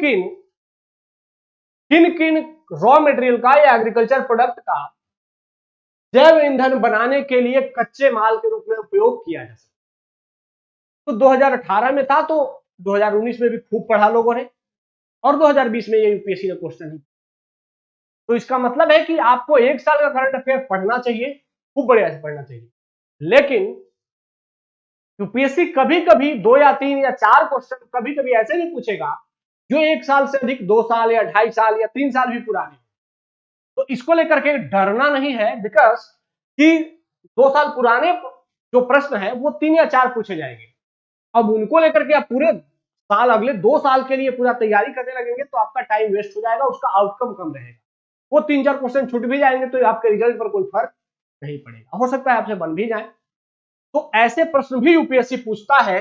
किन रॉ मटेरियल का या एग्रीकल्चर प्रोडक्ट का जैव ईंधन बनाने के लिए कच्चे माल के रूप में उपयोग किया जा सकता। तो 2018 में था, तो 2019 में भी खूब पढ़ा लोगों ने, और 2020 में ये यूपीएससी का क्वेश्चन है। तो इसका मतलब है कि आपको एक साल का करंट अफेयर पढ़ना चाहिए, खूब बढ़िया से पढ़ना चाहिए, लेकिन यूपीएससी कभी कभी 2 या 3 या 4 क्वेश्चन कभी कभी ऐसे नहीं पूछेगा जो 1 साल से अधिक, 2 साल या 2.5 साल या 3 साल भी पुराने। तो इसको लेकर के डरना नहीं है, बिकॉज कि 2 साल पुराने जो प्रश्न है वो 3 या 4 पूछे जाएंगे। अब उनको लेकर के आप पूरे साल, अगले 2 साल के लिए पूरा तैयारी करने लगेंगे तो आपका टाइम वेस्ट हो जाएगा, उसका आउटकम कम रहेगा। वो 3-4 क्वेश्चन छूट भी जाएंगे तो आपके रिजल्ट पर कोई फर्क नहीं पड़ेगा, हो सकता है आपसे बन भी जाए। तो ऐसे प्रश्न भी यूपीएससी पूछता है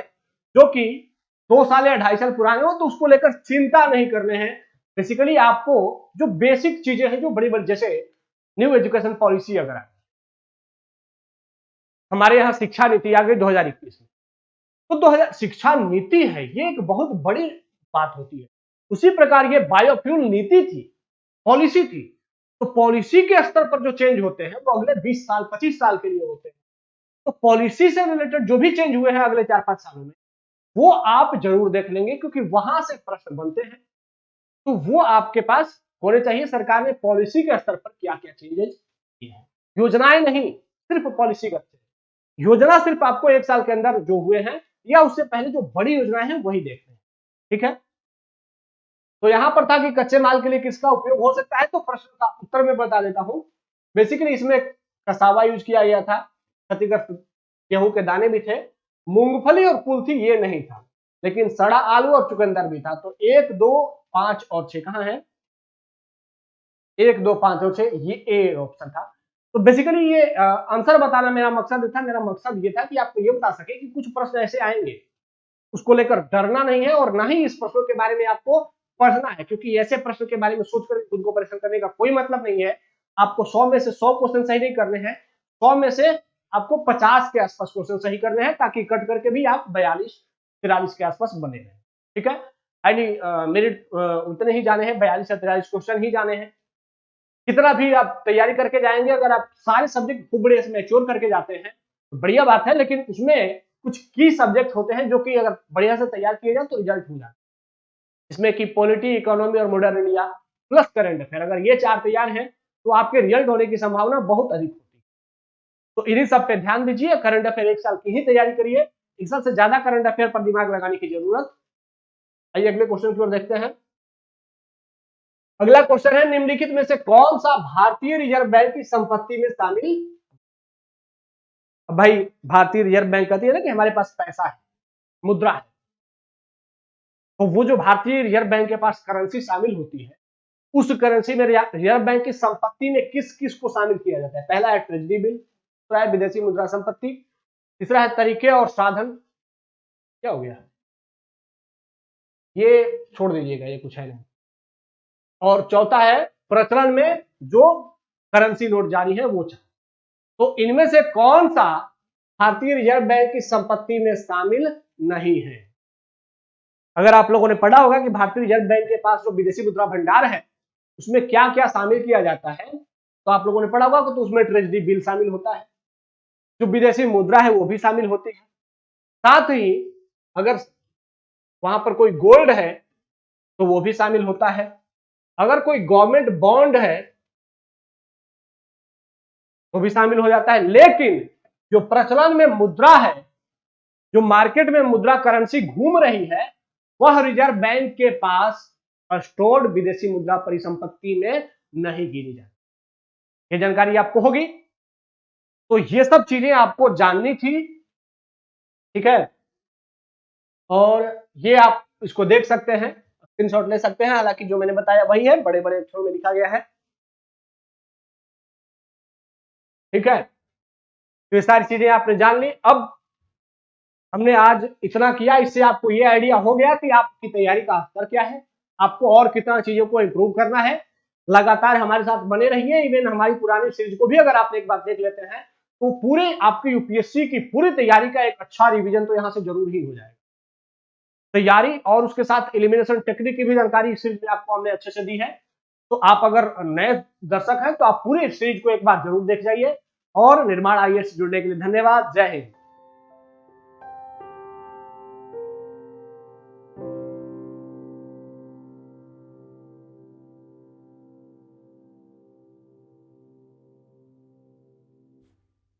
जो कि 2 साल या 2.5 साल पुराने हो, तो उसको लेकर चिंता नहीं करने हैं। बेसिकली आपको जो बेसिक चीजें हैं, जो बड़ी बड़ी, जैसे न्यू एजुकेशन पॉलिसी अगर हमारे यहाँ शिक्षा नीति आ गई 2021 में, तो 2000 शिक्षा नीति है, ये एक बहुत बड़ी बात होती है। उसी प्रकार ये बायोफ्यूल नीति थी, पॉलिसी थी। तो पॉलिसी के स्तर पर जो चेंज होते हैं वो अगले 20 साल 25 साल के लिए होते हैं। तो पॉलिसी से रिलेटेड जो भी चेंज हुए हैं अगले 4-5 सालों में, वो आप जरूर देख लेंगे, क्योंकि वहां से प्रश्न बनते हैं। तो वो आपके पास होने चाहिए। सरकार ने पॉलिसी के स्तर पर क्या क्या चेंजेस किए हैं, योजनाएं नहीं, सिर्फ पॉलिसी करते हैं। योजना सिर्फ आपको 1 साल के अंदर जो हुए हैं या उससे पहले जो बड़ी योजनाएं हैं वही देखते हैं, ठीक है। तो यहां पर था कि कच्चे माल के लिए किसका उपयोग हो सकता है, तो प्रश्न का उत्तर में बता देता हूं। बेसिकली इसमें कसावा यूज किया गया था, क्षतिग्रस्त गेहूं के दाने भी थे, मूंगफली और कुल्थी ये नहीं था, लेकिन सड़ा आलू और चुकंदर भी था। तो 1, 2, 5 और 6 कहां है, 1, 2, 5 और 6 ये ए ऑप्शन था। तो बेसिकली ये आंसर बताना मेरा मकसद था। मेरा मकसद ये था कि आपको ये बता सके कि कुछ प्रश्न ऐसे आएंगे, उसको लेकर डरना नहीं है और ना ही इस प्रश्नों के बारे में आपको पढ़ना है, क्योंकि ऐसे प्रश्न के बारे में सोचकर खुद को परेशान करने का कोई मतलब नहीं है। आपको 100 में से 100 क्वेश्चन सही नहीं करने हैं, 100 में से आपको 50 के आसपास क्वेश्चन सही करने हैं, ताकि कट करके भी आप 42-43 के आसपास बने रहें। ठीक है, यानी मेरिट उतने ही जाने हैं, 42 या 43 क्वेश्चन ही जाने हैं। कितना भी आप तैयारी करके जाएंगे, अगर आप सारे सब्जेक्ट खूब बढ़िया से मैच्योर करके जाते हैं तो बढ़िया बात है, लेकिन उसमें कुछ की सब्जेक्ट होते हैं जो कि अगर बढ़िया से तैयार किए जाए तो रिजल्ट हो जाए। इसमें कि पॉलिटी, इकोनॉमी और modern India plus current affair, अगर ये 4 तैयार हैं तो आपके रिजल्ट होने की संभावना बहुत अधिक होती है। तो इन्हीं सब पे ध्यान दीजिए। करंट अफेयर 1 साल की ही तैयारी करिए, 1 साल से ज्यादा करंट अफेयर पर दिमाग लगाने की जरूरत। आइए अगले क्वेश्चन की ओर देखते हैं। अगला क्वेश्चन है, निम्नलिखित में से कौन सा भारतीय रिजर्व बैंक की संपत्ति में शामिल। भाई भारतीय रिजर्व बैंक कहती है ना कि हमारे पास पैसा है, मुद्रा है, तो वो जो भारतीय रिजर्व बैंक के पास करेंसी शामिल होती है, उस करेंसी में रिजर्व बैंक की संपत्ति में किस किस को शामिल किया जाता है। पहला है ट्रेजरी बिल, दूसरा है विदेशी मुद्रा संपत्ति, तीसरा है तरीके और साधन, क्या हो गया ये छोड़ दीजिएगा, ये कुछ है नहीं, और चौथा है प्रचलन में जो करेंसी नोट जारी है वो चाहे। तो इनमें से कौन सा भारतीय रिजर्व बैंक की संपत्ति में शामिल नहीं है। अगर आप लोगों ने पढ़ा होगा कि भारतीय रिजर्व बैंक के पास जो विदेशी मुद्रा भंडार है उसमें क्या क्या शामिल किया जाता है, तो आप लोगों ने पढ़ा होगा तो उसमें ट्रेजरी बिल शामिल होता है, जो विदेशी मुद्रा है वो भी शामिल होती है, साथ ही अगर वहां पर कोई गोल्ड है तो वो भी शामिल होता है, अगर कोई गवर्नमेंट बॉन्ड है तो भी शामिल हो जाता है। लेकिन जो प्रचलन में मुद्रा है, जो मार्केट में मुद्रा करेंसी घूम रही है, वह रिजर्व बैंक के पास स्टोर्ड विदेशी मुद्रा परिसंपत्ति में नहीं गिनी जाती। ये जानकारी आपको होगी, तो ये सब चीजें आपको जाननी थी। ठीक है, और ये आप इसको देख सकते हैं, स्क्रीनशॉट ले सकते हैं, हालांकि जो मैंने बताया वही है, बड़े बड़े अक्षरों में लिखा गया है। ठीक है, तो ये सारी चीजें आपने जान ली। अब हमने आज इतना किया, इससे आपको ये आइडिया हो गया कि आपकी तैयारी का स्तर क्या है, आपको और कितना चीजों को इंप्रूव करना है। लगातार हमारे साथ बने रहिए। इवन हमारी पुरानी सीरीज को भी अगर आप एक बार देख लेते हैं तो पूरे आपकी यूपीएससी की पूरी तैयारी का एक अच्छा रिवीजन तो यहां से जरूर ही हो जाएगा। तैयारी और उसके साथ एलिमिनेशन टेक्निक की भी जानकारी इस सीरीज में आपको हमने अच्छे से दी है। तो आप अगर नए दर्शक हैं तो आप पूरे सीरीज को एक बार जरूर देख जाइए। और निर्माण आईएएस जुड़ने के लिए धन्यवाद। जय हिंद।